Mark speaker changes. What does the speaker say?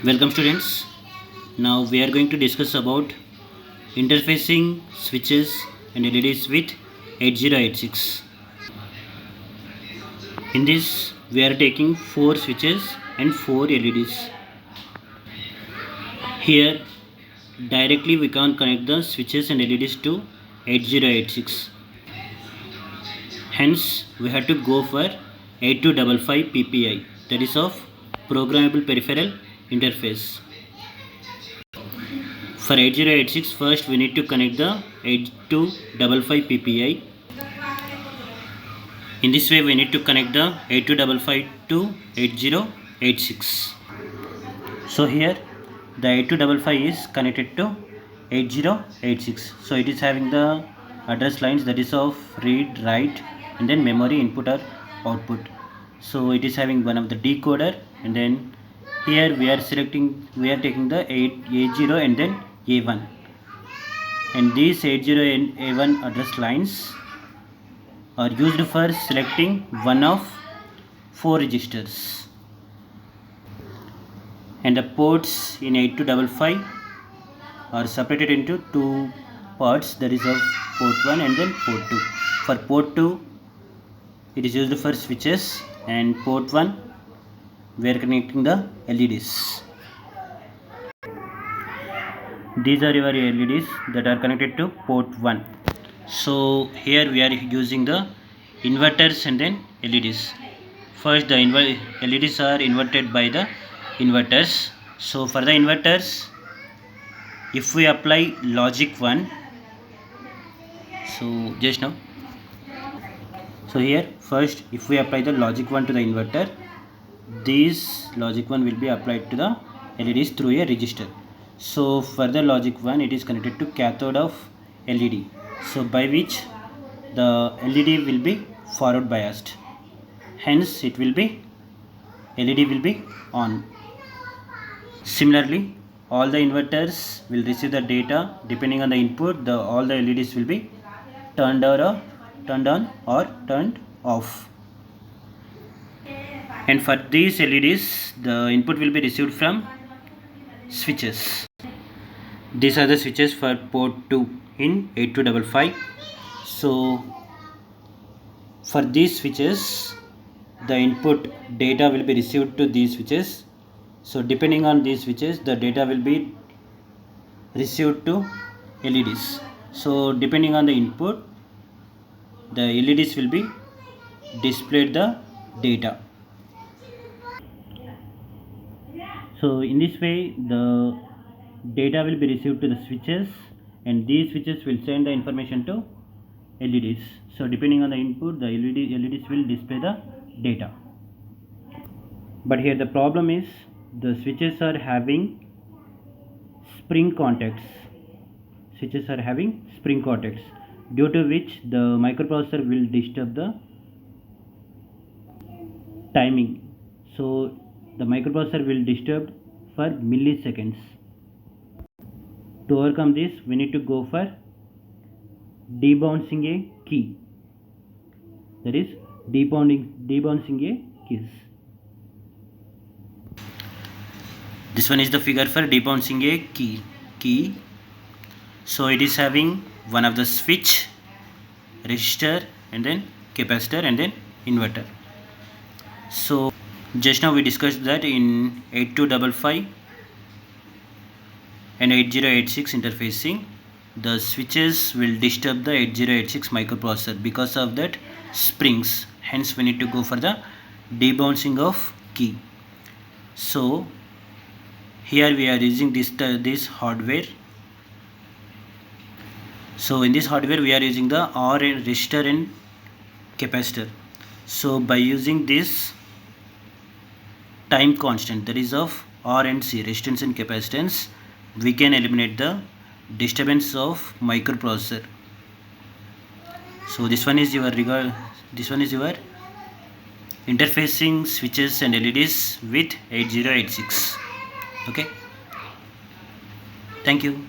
Speaker 1: Welcome students. Now we are going to discuss about interfacing switches and LEDs with 8086. In this we are taking 4 switches and 4 LEDs. Here directly we can connect the switches and LEDs to 8086. Hence we have to go for 8255 PPI, that is of programmable peripheral interface. For 8086, first we need to connect the 8255 PPI. In this way we need to connect the 8255 to 8086. So here the 8255 is connected to 8086. So it is having the address lines, that is of read, write, and then memory input or output. So it is having one of the decoder, and then here we are taking the A0 and then A1, and these 80 and A1 address lines are used for selecting one of 4 registers, and the ports in 8255 are separated into 2 parts, that is of port 1 and then port 2. For port 2 it is used for switches, and port 1 we are connecting the LEDs. These are your LEDs that are connected to port 1. So here we are using the inverters and then LEDs. First the LEDs are inverted by the inverters. So for the inverters, if we apply logic 1, so just now, so here first if we apply the logic 1 to the inverter, this logic 1 will be applied to the LEDs through a resistor. So for the logic 1 it is connected to cathode of LED, so by which the LED will be forward biased, hence it will be LED will be on. Similarly all the inverters will receive the data depending on the input. All the LEDs will be turned on or turned off. And for these LEDs the input will be received from switches. These are the switches for port 2 in 8255. So for these switches the input data will be received to these switches. So depending on these switches the data will be received to LEDs. So depending on the input the LEDs will be displayed the data. So in this way the data will be received to the switches, and these switches will send the information to LEDs. So depending on the input the LEDs will display the data. But here the problem is the switches are having spring contacts. Switches are having spring contacts, due to which the microprocessor will disturb the timing. So the microprocessor will disturb for milliseconds. To overcome this we need to go for debouncing a key, that is debouncing a keys. This one is the figure for debouncing a key. So it is having one of the switch, resistor, and then capacitor, and then inverter. So just now we discussed that in 8255 and 8086 interfacing the switches will disturb the 8086 microprocessor because of that springs, hence we need to go for the debouncing of key. So here we are using this hardware. So in this hardware we are using the R and resistor and capacitor. So by using this time constant, that is of R and C, resistance and capacitance, we can eliminate the disturbance of microprocessor. So this one is your interfacing switches and LEDs with 8086. Okay, thank you.